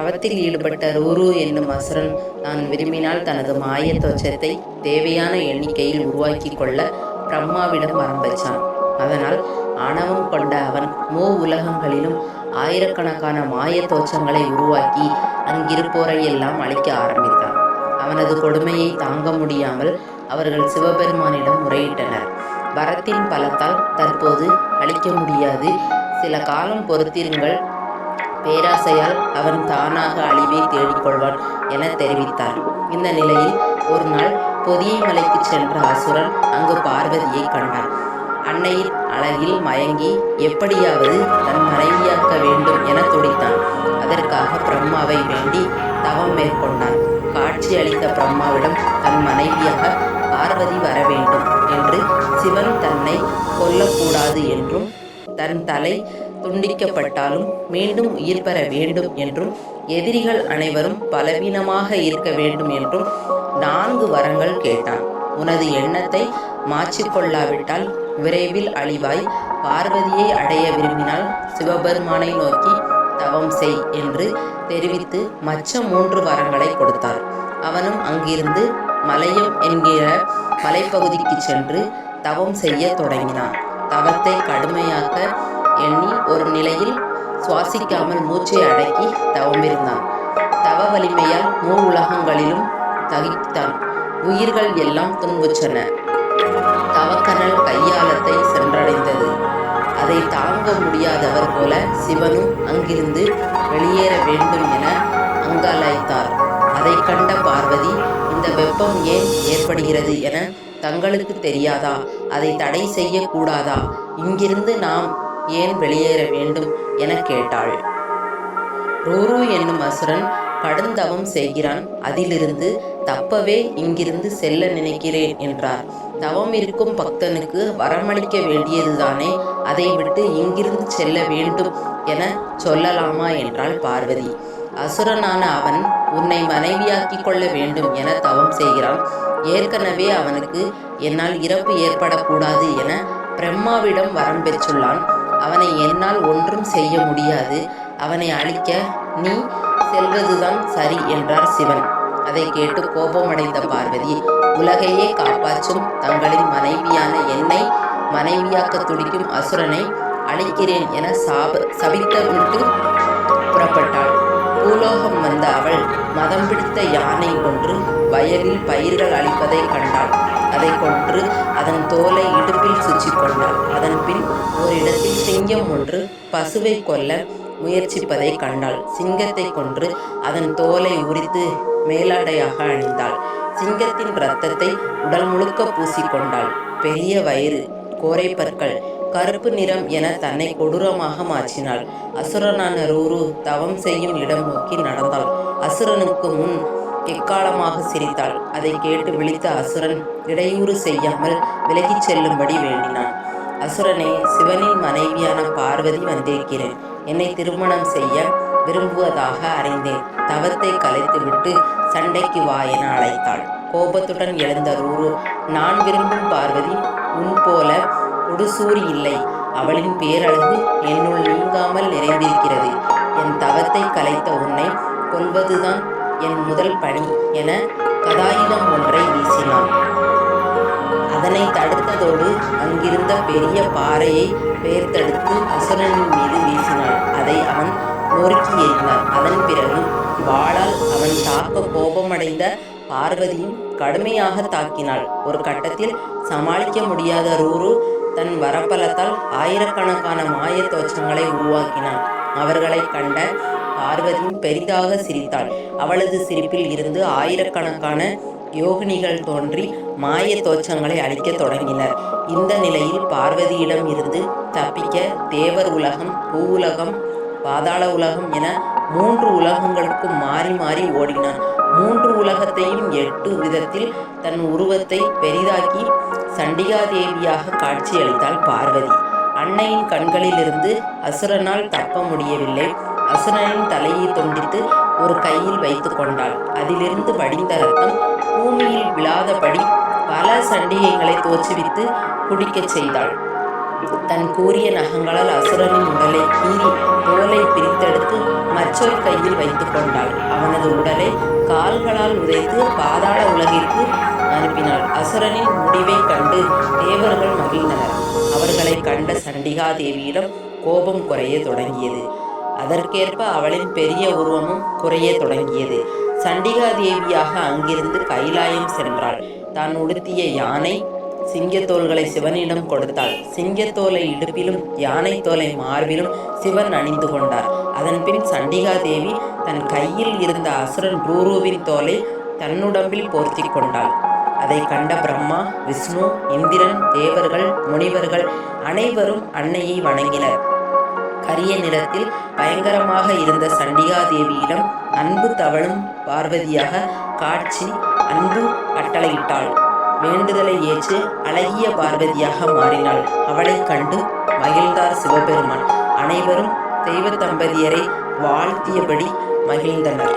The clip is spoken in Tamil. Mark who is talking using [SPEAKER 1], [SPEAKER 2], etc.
[SPEAKER 1] தவத்தில் ஈடுபட்ட ரூரு என்னும் அசுரன் தான் விரும்பினால் தனது மாய தோற்றத்தை தேவையான எண்ணிக்கையில் உருவாக்கி கொள்ள பிரம்மாவிடம் வரம் பெற்றான். அதனால் ஆணவம் கொண்ட அவன் உலகங்களிலும் ஆயிரக்கணக்கான மாய தோற்றங்களை உருவாக்கி அங்கிருப்போரை எல்லாம் அழிக்க ஆரம்பித்தான். அவனது கொடுமையை தாங்க முடியாமல் அவர்கள் சிவபெருமானிடம் முறையிட்டனர். வரத்தின் பலத்தால் தற்போது அழிக்க முடியாது, சில காலம் பொறுத்திருங்கள், பேராசையால் அவன் தானாக அழிவை தேடிக்கொள்வான் என தெரிவித்தார். இந்த நிலையில் ஒரு நாள் பொதியை மலைக்கு சென்ற அசுரன் அங்கு பார்வதியை கண்டான். அன்னையின் அழகில் மயங்கி எப்படியாவது தன் மனைவியாக்க வேண்டும் என துடித்தான். அதற்காக பிரம்மாவை வேண்டி தவம் மேற்கொண்டான். காட்சி அளித்த பிரம்மாவிடம் தன் மனைவியாக பார்வதி வர வேண்டும் என்று, சிவன் தன்னை கொல்லக்கூடாது என்றும், தன் தலை துண்டிக்கப்பட்டாலும் மீண்டும் உயிர் பெற வேண்டும் என்றும், எதிரிகள் அனைவரும் பலவீனமாக இருக்க வேண்டும் என்றும் 4 வரங்கள் கேட்டான். உனது எண்ணத்தை மாற்றிக்கொள்ளாவிட்டால் விரைவில் அழிவாய். பார்வதியை அடைய விரும்பினால் சிவபெருமானை நோக்கி தவம் செய் என்று தெரிவித்து மற்ற 3 வரங்களை கொடுத்தார். அவனும் அங்கிருந்து மலையம் என்கிற மலைப்பகுதிக்கு சென்று தவம் செய்ய தொடங்கினான். தவத்தை கடுமையாக்க எண்ணி ஒரு நிலையில் சுவாசிக்காமல் மூச்சை அடக்கி தவமிருந்தான். தவ வலிமையால் உலகங்களிலும் தகித்தான். உயிர்கள் எல்லாம் துன்புற்றன. தவக்கனல் கையாளத்தை சென்றடைந்தது. அதை தாங்க முடியாதவர் போல சிவனும் அங்கிருந்து வெளியேற வேண்டும் என அங்கலாய்த்தார். அதை கண்ட பார்வதி, இந்த வெப்பம் ஏன் ஏற்படுகிறது என தங்களுக்கு தெரியாதா? அதை தடை செய்ய கூடாதா? இங்கிருந்து நாம் ஏன் வெளியேற வேண்டும் என கேட்டாள். ரூரு என்னும் அசுரன் கடுந்தவம் செய்கிறான், அதிலிருந்து தப்பவே இங்கிருந்து செல்ல நினைக்கிறேன் என்றார். தவம் இருக்கும் பக்தனுக்கு வரமளிக்க வேண்டியதுதானே, அதை விட்டு இங்கிருந்து செல்ல வேண்டும் என சொல்லலாமா என்றாள் பார்வதி. அசுரனான அவன் உன்னை மனைவியாக்கி கொள்ள வேண்டும் என தவம் செய்கிறான். ஏற்கனவே அவனுக்கு என்னால் இறப்பு ஏற்படக்கூடாது என பிரம்மாவிடம் வரம் பெற்றுள்ளான். அவனை என்னால் ஒன்றும் செய்ய முடியாது. அவனை அழிக்க நீ செல்வதுதான் சரி என்றார் சிவன். அதை கேட்டு கோபமடைந்த பார்வதி, உலகையே காப்பாற்றும் தங்களின் மனைவியான என்னை மனைவியாக்க துடிக்கும் அசுரனை அழிக்கிறேன் என சபித்துவிட்டு புறப்பட்டாள். பூலோகம் வந்த அவள் மதம் பிடித்த யானை ஒன்று வயலில் பயிர்கள் அழிப்பதை கண்டாள். அதை கொன்று அதன் தோலை இடுப்பில் சுற்றி கொண்டாள். அதன் பின் ஓரிடத்தில் சிங்கம் ஒன்று பசுவை கொல்ல முயற்சிப்பதை கண்டாள். சிங்கத்தை கொன்று அதன் தோலை உரித்து மேலாடையாக அணிந்தாள். சிங்கத்தின் இரத்தத்தை உடல் முழுக்க பூசிக்கொண்டாள். பெரிய வயிறு, கோரை பற்கள், கருப்பு நிறம் என தன்னை கொடூரமாக மாற்றினாள். அசுரனான ரூரு தவம் செய்யும் இடம் நோக்கி நடந்தாள். அசுரனுக்கு முன் எக்காலமாக சிரித்தாள். அதை கேட்டு விழித்த அசுரன் இடையூறு செய்யாமல் விலகிச் செல்லும்படி வேண்டினான். அசுரனே, சிவனின் மனைவியான பார்வதி வந்திருக்கிறேன். என்னை திருமணம் செய்ய விரும்புவதாக அறிந்தேன். தவத்தை கலைத்துவிட்டு சண்டைக்கு வா என அழைத்தாள். கோபத்துடன் எழுந்த ரூரு, நான் விரும்பும் பார்வதி உன் போல உடுசூரி இல்லை. அவளின் பேரழகு என்னுள் நீங்காமல் நிறைந்திருக்கிறது. என் தவத்தை கலைத்த உன்னை கொல்வதுதான் என் முதல் பணி என கதாயுதம் ஒன்றை வீசினான். அதனை தடுத்ததோடு அங்கிருந்த பெரிய பாறையை பெயர்த்தெடுத்து அசுரனின் மீது வீசினாள். அதை அவன் நொறுக்கி எறிந்தான். அதன் பிறகு வாளால் அவன் தாக்க கோபமடைந்த பார்வதியும் கடுமையாக தாக்கினாள். ஒரு கட்டத்தில் சமாளிக்க முடியாத ரூரு தன் வரப்பலத்தால் ஆயிரக்கணக்கான மாய தோற்றங்களை உருவாக்கினான். அவர்களை கண்ட பார்வதியும் பெரிதாக சிரித்தாள். அவளது சிரிப்பில் இருந்து ஆயிரக்கணக்கான யோகினிகள் தோன்றி மாய தோற்றங்களை அழிக்க தொடங்கினர். இந்த நிலையில் பார்வதியிடம் இருந்து தப்பிக்க தேவர் உலகம், பூவுலகம், பாதாள உலகம் என 3 உலகங்களுக்கும் மாறி மாறி ஓடினான். 3 உலகத்தையும் 8 விதத்தில் தன் உருவத்தை பெரிதாக்கி சண்டிகாதேவியாக காட்சியளித்தாள் பார்வதி. அன்னையின் கண்களிலிருந்து அசுரனால் தப்ப முடியவில்லை. அசுரனின் தலையை துண்டித்து ஒரு கையில் வைத்து கொண்டாள். அதிலிருந்து வடிந்த ரத்தம் பூமியில் விழாதபடி பல சண்டிகைகளை தோற்றுவித்து குடிக்கச் செய்தாள். தன் கூரிய நகங்களால் அசுரனின் உடலை கீறி தோலை பிரித்தெடுத்து மற்றொரு கையில் வைத்து கொண்டாள். அவனது உடலை கால்களால் உதைத்து பாதாள உலகிற்கு அனுப்பினாள். அசுரனின் முடிவைக் கண்டு தேவர்கள் மகிழ்ந்தனர். அவர்களை கண்ட சண்டிகா தேவியிடம் கோபம் குறைய தொடங்கியது. அதற்கேற்ப அவளின் பெரிய உருவமும் குறைய தொடங்கியது. சண்டிகா தேவியாக அங்கிருந்து கைலாயம் சென்றாள். தான் உடுத்திய யானை சிங்கத்தோள்களை சிவனிடம் கொடுத்தாள். சிங்கத்தோலை இடுப்பிலும் யானை தோலை மார்பிலும் சிவன் அணிந்து கொண்டார். அதன்பின் சண்டிகா தேவி தன் கையில் இருந்த அசுரன் ரூருவின் தோலை தன்னுடம்பில் போர்த்தி கொண்டாள். அதை கண்ட பிரம்மா, விஷ்ணு, இந்திரன், தேவர்கள், முனிவர்கள் அனைவரும் அன்னையை வணங்கினர். கரிய நிறத்தில் பயங்கரமாக இருந்த சண்டிகா தேவியிடம் அன்பு தவழும் பார்வதியாக காட்சி அன்பு கட்டளையிட்டாள். வேண்டுதலை ஏற்று அழகிய பார்வதியாக மாறினாள். அவளை கண்டு மகிழ்ந்தார் சிவபெருமான். அனைவரும் தெய்வ தம்பதியரை வாழ்த்தியபடி மகிழ்ந்தனர்.